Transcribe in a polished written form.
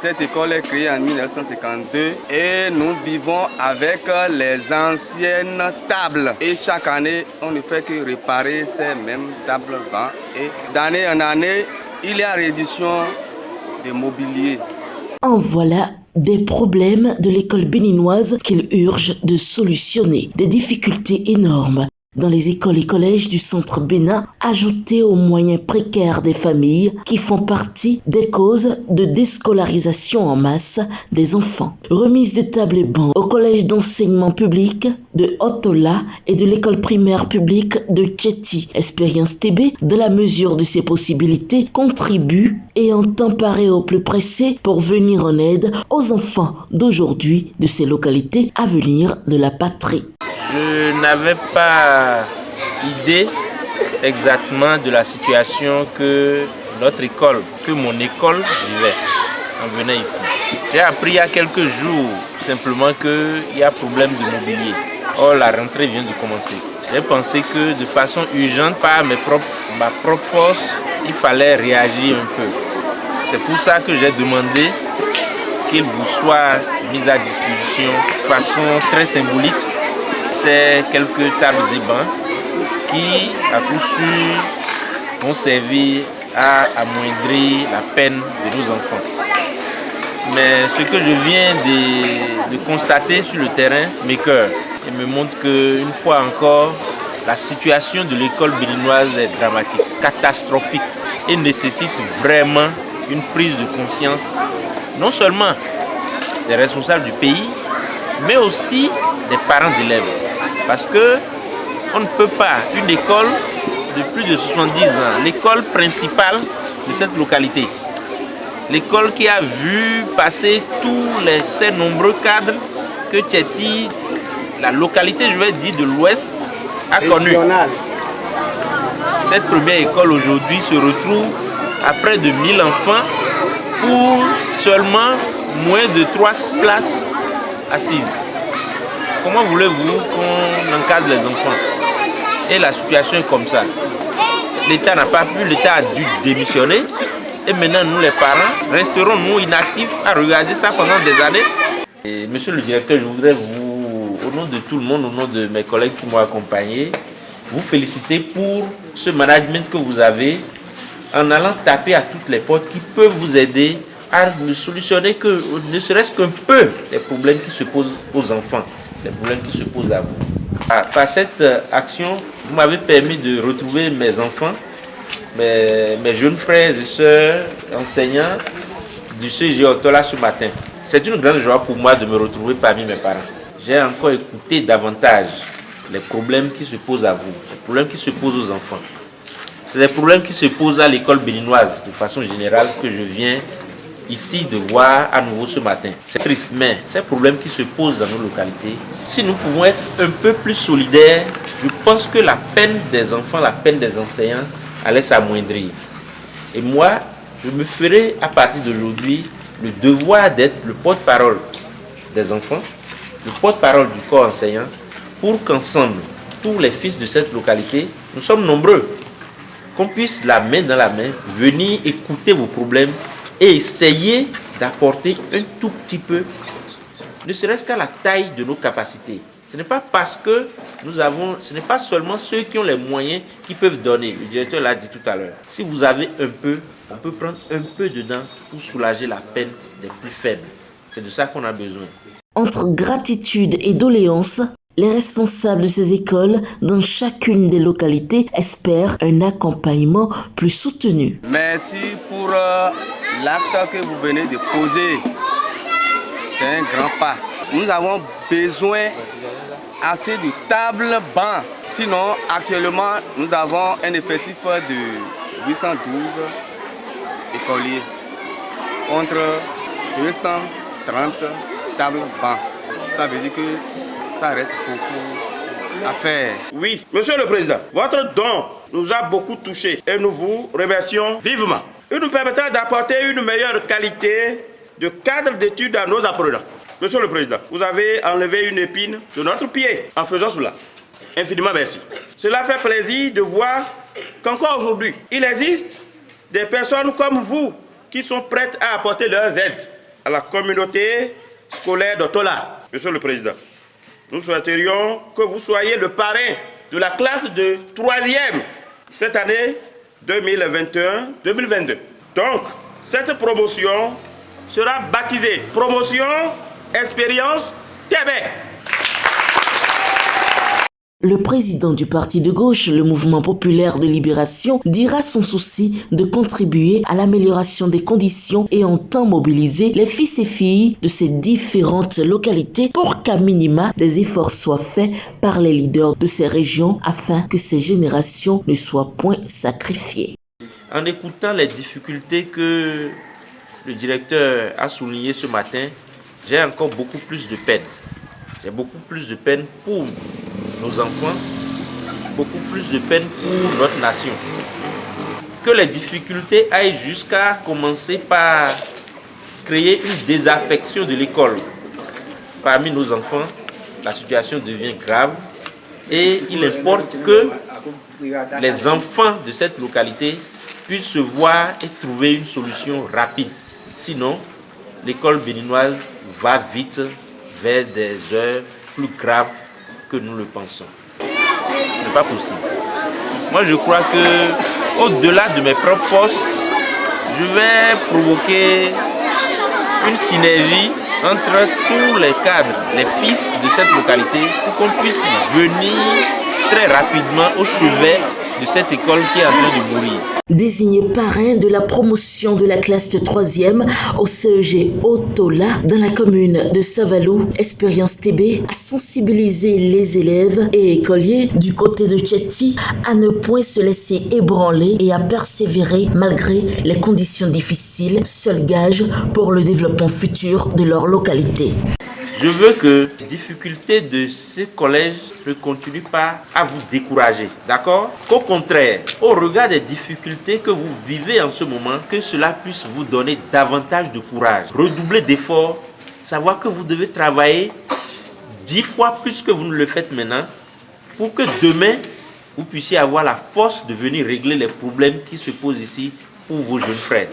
Cette école est créée en 1952 et nous vivons avec les anciennes tables. Et chaque année, on ne fait que réparer ces mêmes tables bancs. Et d'année en année, il y a réduction des mobiliers. En voilà des problèmes de l'école béninoise qu'il urge de solutionner. Des difficultés énormes dans les écoles et collèges du centre Bénin, ajoutées aux moyens précaires des familles qui font partie des causes de déscolarisation en masse des enfants. Remise de tables et bancs au collège d'enseignement public de Otola et de l'école primaire publique de Tchéti. Expérience TB, de la mesure de ses possibilités, contribue et entend parer au plus pressé pour venir en aide aux enfants d'aujourd'hui de ces localités à venir de la patrie. Je n'avais pas idée exactement de la situation que notre école, que mon école vivait en venant ici. J'ai appris il y a quelques jours simplement qu'il y a problème de mobilier. Or, la rentrée vient de commencer. J'ai pensé que de façon urgente, par ma propre force, il fallait réagir un peu. C'est pour ça que j'ai demandé qu'il vous soit mis à disposition de façon très symbolique. C'est quelques tables et bancs qui, à coup sûr, vont servir à amoindrir la peine de nos enfants. Mais ce que je viens de constater sur le terrain m'écoeure et me montre qu'une fois encore, la situation de l'école béninoise est dramatique, catastrophique et nécessite vraiment une prise de conscience, non seulement des responsables du pays, mais aussi des parents d'élèves. Parce que on ne peut pas, une école de plus de 70 ans, l'école principale de cette localité, l'école qui a vu passer ces nombreux cadres que Tchéti, la localité, je vais dire, de l'Ouest, a connu. Cette première école aujourd'hui se retrouve à près de 1000 enfants pour seulement moins de 3 places assises. Comment voulez-vous qu'on encadre les enfants? Et la situation est comme ça. L'État n'a pas pu, l'État a dû démissionner. Et maintenant, nous les parents, resterons nous inactifs à regarder ça pendant des années. Et monsieur le directeur, je voudrais vous, au nom de tout le monde, au nom de mes collègues qui m'ont accompagné, vous féliciter pour ce management que vous avez en allant taper à toutes les portes qui peuvent vous aider à ne solutionner que, ne serait-ce qu'un peu, les problèmes qui se posent aux enfants. Les problèmes qui se posent à vous. Par cette action, vous m'avez permis de retrouver mes enfants, mes jeunes frères et sœurs enseignants du CG Otola ce matin. C'est une grande joie pour moi de me retrouver parmi mes parents. J'ai encore écouté davantage les problèmes qui se posent à vous, les problèmes qui se posent aux enfants. C'est des problèmes qui se posent à l'école béninoise de façon générale que je viens ici de voir à nouveau ce matin. C'est triste, mais ces problèmes qui se posent dans nos localités, si nous pouvons être un peu plus solidaires, je pense que la peine des enfants, la peine des enseignants allait s'amoindrir. Et moi, je me ferai à partir d'aujourd'hui le devoir d'être le porte-parole des enfants, le porte-parole du corps enseignant, pour qu'ensemble, tous les fils de cette localité, nous sommes nombreux, qu'on puisse la main dans la main venir écouter vos problèmes et essayer d'apporter un tout petit peu, ne serait-ce qu'à la taille de nos capacités. Ce n'est pas parce que ce n'est pas seulement ceux qui ont les moyens qui peuvent donner. Le directeur l'a dit tout à l'heure. Si vous avez un peu, on peut prendre un peu dedans pour soulager la peine des plus faibles. C'est de ça qu'on a besoin. Entre gratitude et doléance, les responsables de ces écoles dans chacune des localités espèrent un accompagnement plus soutenu. Merci pour l'acte que vous venez de poser. C'est un grand pas. Nous avons besoin assez de tables bancs. Sinon, actuellement, nous avons un effectif de 812 écoliers contre 230 tables bancs. Ça veut dire que ça reste beaucoup à faire. Oui, monsieur le président, votre don nous a beaucoup touchés et nous vous remercions vivement. Il nous permettra d'apporter une meilleure qualité de cadre d'études à nos apprenants. Monsieur le président, vous avez enlevé une épine de notre pied en faisant cela. Infiniment merci. Cela fait plaisir de voir qu'encore aujourd'hui, il existe des personnes comme vous qui sont prêtes à apporter leurs aides. à la communauté scolaire d'Otola. Monsieur le Président, nous souhaiterions que vous soyez le parrain de la classe de 3e cette année 2021-2022. Donc, cette promotion sera baptisée Promotion Expérience Québec. Le président du parti de gauche, le Mouvement populaire de libération, dira son souci de contribuer à l'amélioration des conditions et entend mobiliser les fils et filles de ces différentes localités pour qu'à minima des efforts soient faits par les leaders de ces régions afin que ces générations ne soient point sacrifiées. En écoutant les difficultés que le directeur a soulignées ce matin, j'ai encore beaucoup plus de peine. J'ai beaucoup plus de peine pour nos enfants, beaucoup plus de peine pour notre nation. Que les difficultés aillent jusqu'à commencer par créer une désaffection de l'école. Parmi nos enfants, la situation devient grave et il importe que les enfants de cette localité puissent se voir et trouver une solution rapide. Sinon, l'école béninoise va vite vers des heures plus graves que nous le pensons. Ce n'est pas possible. Moi, je crois que, au-delà de mes propres forces, je vais provoquer une synergie entre tous les cadres, les fils de cette localité, pour qu'on puisse venir très rapidement au chevet de cette école qui est en train de mourir. Désigné parrain de la promotion de la classe de 3e au CEG Otola dans la commune de Savalou, Expérience TB a sensibilisé les élèves et écoliers du côté de Tchéti à ne point se laisser ébranler et à persévérer malgré les conditions difficiles, seul gage pour le développement futur de leur localité. Je veux que les difficultés de ce collège ne continuent pas à vous décourager, d'accord? Qu'au contraire, au regard des difficultés que vous vivez en ce moment, que cela puisse vous donner davantage de courage, redoubler d'efforts, savoir que vous devez travailler 10 fois plus que vous ne le faites maintenant pour que demain, vous puissiez avoir la force de venir régler les problèmes qui se posent ici pour vos jeunes frères.